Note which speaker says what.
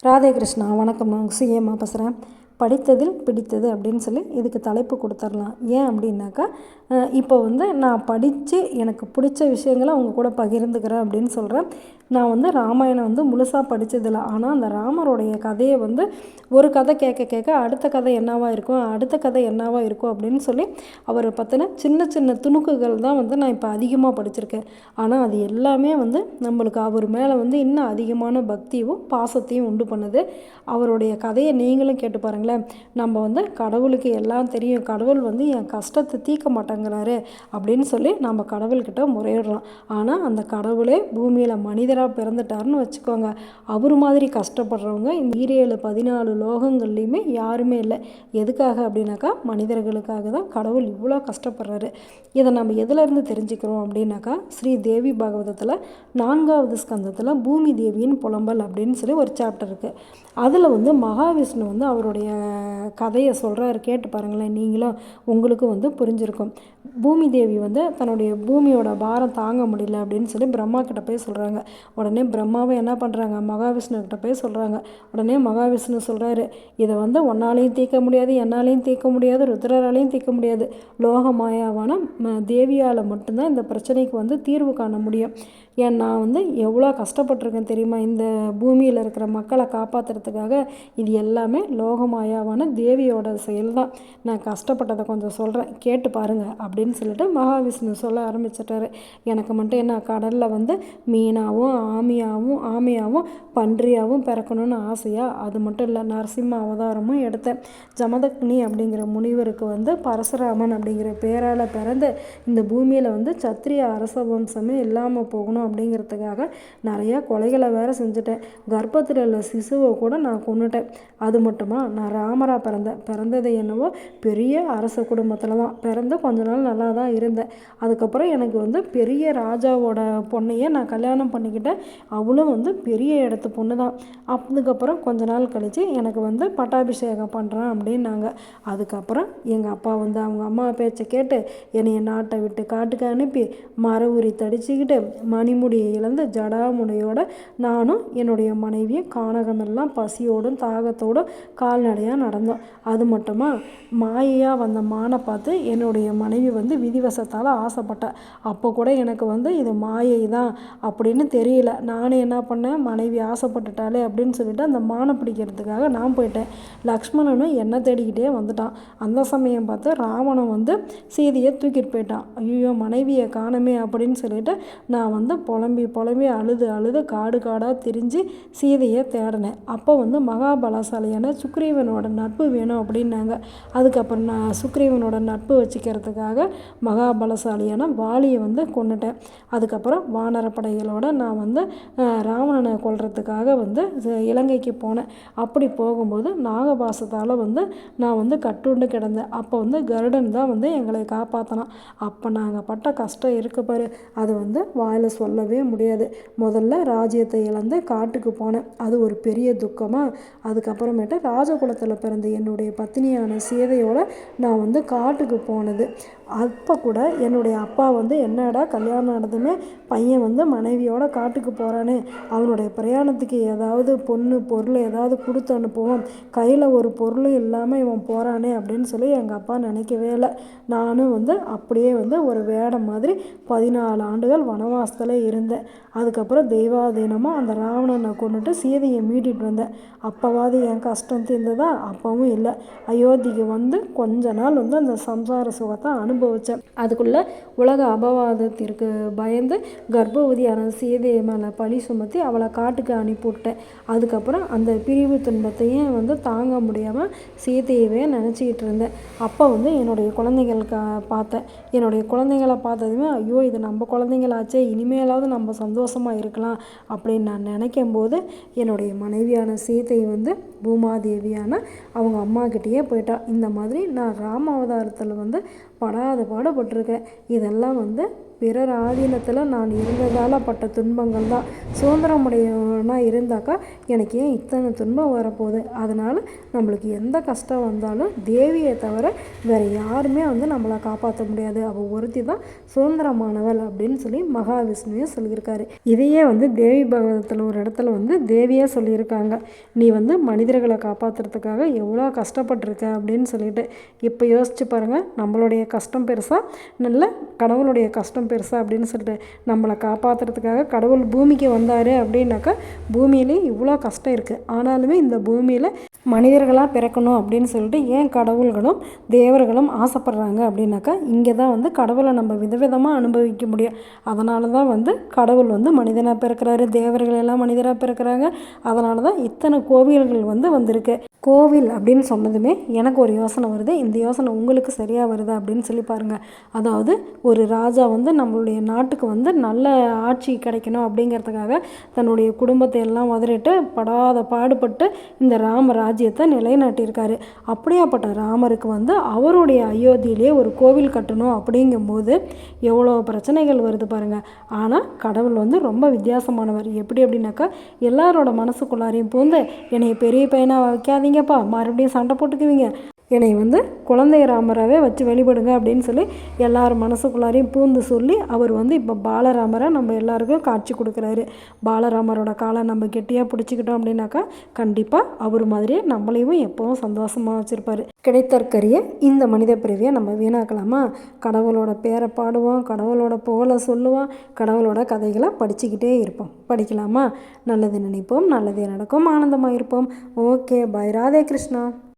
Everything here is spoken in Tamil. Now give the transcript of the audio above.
Speaker 1: ராதே கிருஷ்ணா. வணக்கம். நான் சிஎம்மா பேசுகிறேன். படித்ததில் பிடித்தது அப்படின்னு சொல்லி இதுக்கு தலைப்பு கொடுத்துர்லாம். ஏன் அப்படின்னாக்கா, இப்போ நான் படித்து எனக்கு பிடிச்ச விஷயங்களை அவங்க கூட பகிர்ந்துக்கிறேன் அப்படின்னு சொல்கிறேன். நான் ராமாயணம் முழுசாக படித்ததில்ல. ஆனால் அந்த ராமருடைய கதையை ஒரு கதை கேட்க கேட்க அடுத்த கதை என்னவா இருக்கும், அடுத்த கதை என்னவா இருக்கும் அப்படின்னு சொல்லி அவரை பற்றின சின்ன சின்ன துணுக்குகள் தான் நான் இப்போ அதிகமாக படிச்சிருக்கேன். ஆனால் அது எல்லாமே நம்மளுக்கு அவர் மேலே இன்னும் அதிகமான பக்தியும் பாசத்தையும் உண்டு பண்ணுது. அவருடைய கதையை நீங்களும் கேட்டு பாருங்களேன். நம்ம கடவுளுக்கு எல்லாம் தெரியும், கடவுள் என் கஷ்டத்தை தீர்க்க மாட்டேங்கிறாரு அப்படின்னு சொல்லி நம்ம கடவுள்கிட்ட முறையிடுறோம். ஆனால் அந்த கடவுளே பூமியில் மனிதராக பிறந்துட்டாருன்னு வச்சுக்கோங்க. அவர் மாதிரி கஷ்டப்படுறவங்க இந்த 14 லோகங்கள்லேயுமே யாருமே இல்லை. எதுக்காக அப்படின்னாக்கா, மனிதர்களுக்காக தான் கடவுள் இவ்வளோ கஷ்டப்படுறாரு. இதை நம்ம எதுலேருந்து தெரிஞ்சுக்கிறோம் அப்படின்னாக்கா, ஸ்ரீ தேவி பாகவதத்தில் 4வது ஸ்கந்தத்தில் பூமி தேவியின் புலம்பல் அப்படின்னு சொல்லி ஒரு சாப்டர் இருக்குது. அதில் மகாவிஷ்ணு அவருடைய கதையை சொல்கிறாரு. கேட்டு பாருங்களேன், நீங்களும் உங்களுக்கு புரிஞ்சிருக்கும். பூமி தேவி தன்னுடைய பூமியோட பாரம் தாங்க முடியல அப்படின்னு சொல்லி பிரம்மா கிட்ட போய் சொல்கிறாங்க. உடனே பிரம்மாவை என்ன பண்ணுறாங்க, மகாவிஷ்ணு கிட்ட போய் சொல்கிறாங்க. உடனே மகாவிஷ்ணு சொல்கிறாரு, இதை ஒன்னாலையும் தீர்க்க முடியாது, என்னாலையும் தீர்க்க முடியாது, ருத்ரராலையும் தீர்க்க முடியாது. லோகமாயாவான தேவியால் மட்டும்தான் இந்த பிரச்சனைக்கு தீர்வு காண முடியும். ஏன் நான் எவ்வளோ கஷ்டப்பட்டிருக்கேன் தெரியுமா இந்த பூமியில் இருக்கிற மக்களை காப்பாற்றுறதுக்காக. இது எல்லாமே லோகமாயாவான தேவியோட செயல் தான். நான் கஷ்டப்பட்டதை கொஞ்சம் சொல்கிறேன், கேட்டு பாருங்கள் அப்படின்னு சொல்லிட்டு மகாவிஷ்ணு சொல்ல ஆரம்பிச்சிட்டாரு. எனக்கு மட்டும் என்ன, கடலில் மீனாவும் ஆமையாவும் பன்றியாகவும் பிறக்கணும்னு ஆசையாக? அது மட்டும் இல்லை, நரசிம்ம அவதாரமும் எடுத்தேன். ஜமதக்னி அப்படிங்கிற முனிவருக்கு பரசுராமன் அப்படிங்கிற பேரால் பிறந்து இந்த பூமியில் சத்திரிய அரச வம்சமே இல்லாமல் போகணும் அப்படிங்கிறதுக்காக நிறையா கொலைகளை வேறு செஞ்சுட்டேன். கர்ப்பத்தில் உள்ள சிசுவை கூட நான் கொன்னுட்டேன். அது மட்டுமா, நான் ராமராக பிறந்தது என்னவோ பெரிய அரச குடும்பத்தில் தான் பிறந்து கொஞ்ச நாள் நல்லா தான் இருந்தேன். அதுக்கப்புறம் எனக்கு பெரிய ராஜாவோட பொண்ணையே நான் கல்யாணம் பண்ணிக்கிட்டேன். அவளும் பெரிய இடத்து பொண்ணு தான். அதுக்கப்புறம் கொஞ்ச நாள் கழித்து எனக்கு பட்டாபிஷேகம் பண்ணுறான் அப்படின்னாங்க. அதுக்கப்புறம் எங்கள் அப்பா அவங்க அம்மா பேச்சை கேட்டு என்னைய நாட்டை விட்டு காட்டுக்கு அனுப்பி மர உரி தடிச்சுக்கிட்டு மணிமுடியை இழந்து ஜடாமுடியோட நானும் என்னுடைய மனைவியும் கானகமெல்லாம் பசியோடும் தாகத்தோடும் கால்நடையாக நடந்தோம். அது மட்டுமா, மாயையாக வந்த மானை பார்த்து என்னுடைய மனைவி விதிவசத்தால் ஆசைப்பட்டேன். அப்போ கூட எனக்கு இது மாயை தான் அப்படின்னு தெரியல. நானே என்ன பண்ணேன், மனைவி ஆசைப்பட்டுட்டாலே அப்படின்னு சொல்லிட்டு அந்த மானை பிடிக்கிறதுக்காக நான் போயிட்டேன். லக்ஷ்மணனும் என்னை தேடிக்கிட்டே வந்துட்டான். அந்த சமயம் பார்த்து ராவணன் சீதையை தூக்கிட்டு போயிட்டான். ஐயோ, மனைவியை காணமே அப்படின்னு சொல்லிட்டு நான் புலம்பி அழுது காடாக திரிஞ்சு சீதையை தேடினேன். அப்போ மகாபலசாலியான சுக்ரீவனோட நட்பு வேணும் அப்படின்னாங்க. அதுக்கப்புறம் நான் சுக்ரீவனோட நட்பு வச்சுக்கிறதுக்காக மகாபலசாலியான வாலியை கொன்னுட்டேன். அதுக்கப்புறம் வானரப்படைகளோட நான் ராவணனை கொல்றதுக்காக இலங்கைக்கு போனேன். அப்படி போகும்போது நாகபாசத்தால் நான் கட்டுண்டு கிடந்தேன். அப்போ கருடன் தான் எங்களை காப்பாற்றினான். அப்போ நாங்கள் பட்ட கஷ்டம் இருக்கு பாரு, அது வாயில் சொல்லவே முடியாது. முதல்ல ராஜ்யத்தை இழந்து காட்டுக்கு போனேன். அது ஒரு பெரிய துக்கமாக. அதுக்கப்புறமேட்டு ராஜகுலத்தில் பிறந்த என்னுடைய பத்தினியான சீதையோட நான் காட்டுக்கு போனது. அப்போ கூட என்னுடைய அப்பா என்னடா கல்யாணம் ஆனதுமே பையன் மனைவியோட காட்டுக்கு போகிறானே, அவனுடைய பிரயாணத்துக்கு ஏதாவது பொருள் ஏதாவது கொடுத்து அனுப்புவோம், கையில் ஒரு பொருளும் இல்லாமல் இவன் போகிறானே அப்படின்னு சொல்லி எங்கள் அப்பா நினைக்கவே இல்லை. நானும் அப்படியே ஒரு வேடம் மாதிரி 14 ஆண்டுகள் வனவாசத்தில் இருந்தேன். அதுக்கப்புறம் தெய்வாதீனமாக அந்த ராவணனை கொண்டுட்டு சீதையை மீட்டிட்டு வந்தேன். அப்போவாது என் கஷ்டம் தீர்ந்ததா? அப்பவும் இல்லை. அயோத்திக்கு கொஞ்ச நாள் அந்த சம்சார சுகத்தை அனுபவித்தேன். அதுக்குள்ளே உலக அபவாதத்திற்கு பயந்து கர்ப்பவதியான சீதையை மேலே பழி சுமத்தி அவளை காட்டுக்கு அனுப்பிவிட்டேன். அதுக்கப்புறம் அந்த பிரிவு துன்பத்தையும் தாங்க முடியாமல் சீதையவே நினச்சிக்கிட்டு இருந்தேன். அப்போ என்னுடைய குழந்தைங்களுக்கு பார்த்தேன். என்னுடைய குழந்தைங்களை பார்த்ததுமே, ஐயோ இது நம்ம குழந்தைங்களாச்சே, இனிமேலாவது நம்ம சந்தோஷமாக இருக்கலாம் அப்படின்னு நான் நினைக்கும் போது என்னுடைய மனைவியான சீதை பூமாதேவியான அவங்க அம்மாக்கிட்டேயே போயிட்டா. இந்த மாதிரி நான் ராம அவதாரத்தில் படாத பாடுபட்டிருக்கேன். இதெல்லாம் பிறர் ஆதீனத்தில் நான் இருந்ததால் பட்ட துன்பங்கள் தான். சுதந்திரமுடையவனாக இருந்தாக்கா எனக்கு ஏன் இத்தனை துன்பம் வரப்போகுது? அதனால் நம்மளுக்கு எந்த கஷ்டம் வந்தாலும் தேவியை தவிர வேறு யாருமே வந்து நம்மளை காப்பாற்ற முடியாது. அவள் ஒருத்தி தான் சுதந்திரமானவள் அப்படின்னு சொல்லி மகாவிஷ்ணுவே சொல்லியிருக்காரு. இதையே வந்து தேவி பகவதத்தில் ஒரு இடத்துல வந்து தேவியாக சொல்லியிருக்காங்க. நீ வந்து மனிதர்களை காப்பாற்றுறதுக்காக எவ்வளோ கஷ்டப்பட்டிருக்க அப்படின்னு சொல்லிட்டு. இப்போ யோசிச்சு பாருங்கள், நம்மளுடைய கஷ்டம் பெருசா நல்ல கடவுளுடைய கஷ்டம் பெருசா அப்படின்னு சொல்லிட்டு. நம்மளை காப்பாற்றுறதுக்காக கடவுள் பூமிக்கு வந்தார் அப்படின்னாக்கா பூமியிலேயும் இவ்வளோ கஷ்டம் இருக்குது. ஆனாலுமே இந்த பூமியில் மனிதர்களாக பிறக்கணும் அப்படின்னு சொல்லிட்டு ஏன் கடவுள்களும் தேவர்களும் ஆசைப்படுறாங்க அப்படின்னாக்கா இங்கே தான் வந்து கடவுளை நம்ம விதவிதமாக அனுபவிக்க முடியும். அதனால தான் வந்து கடவுள் வந்து மனிதனாக பிறக்கிறாரு, தேவர்கள் எல்லாம் மனிதராக பிறக்கிறாங்க. அதனால தான் இத்தனை கோவில்கள் வந்து வந்திருக்கு. கோவில் அப்படின்னு சொன்னதுமே எனக்கு ஒரு யோசனை வருது. இந்த யோசனை உங்களுக்கு சரியாக வருதா அப்படின்னு சொல்லி பாருங்கள். அதாவது ஒரு ராஜா வந்து நம்மளுடைய நாட்டுக்கு வந்து நல்ல ஆட்சி கிடைக்கணும் அப்படிங்கிறதுக்காக தன்னுடைய குடும்பத்தை எல்லாம் உதறிட்டு படாத பாடுபட்டு இந்த ராம ராஜ்யத்தை நிலைநாட்டியிருக்காரு. அப்படியாப்பட்ட ராமருக்கு வந்து அவருடைய அயோத்தியிலே ஒரு கோவில் கட்டணும் அப்படிங்கும்போது எவ்வளோ பிரச்சனைகள் வருது பாருங்கள். ஆனால் கடவுள் வந்து ரொம்ப வித்தியாசமானவர். எப்படி அப்படின்னாக்கா எல்லாரோட மனசுக்குள்ளாரையும் பூந்து என்னை பெரிய பையனாக வைக்காதீங்கப்பா, மறுபடியும் சண்டை போட்டுக்குவீங்க, என்னை வந்து குழந்தை ராமராகவே வச்சு வழிபடுங்க அப்படின்னு சொல்லி எல்லார் மனசுக்குள்ளாரையும் பூந்து சொல்லி அவர் வந்து இப்போ பாலராமரை நம்ம எல்லாருக்கும் காட்சி கொடுக்குறாரு. பாலராமரோட காலை நம்ம கெட்டியாக பிடிச்சிக்கிட்டோம் அப்படின்னாக்கா கண்டிப்பாக அவர் மாதிரியே நம்மளையும் எப்போவும் சந்தோஷமாக வச்சுருப்பார். கிடைத்தற்கரிய இந்த மனித பிறவியை நம்ம வீணாக்கலாமா? கடவுளோட பேரை பாடுவோம், கடவுளோட புகழை சொல்லுவோம், கடவுளோட கதைகளை படிச்சுக்கிட்டே இருப்போம். படிக்கலாமா? நல்லது நினைப்போம், நல்லதே நடக்கும், ஆனந்தமாக இருப்போம். ஓகே, பாய். ராதே கிருஷ்ணா.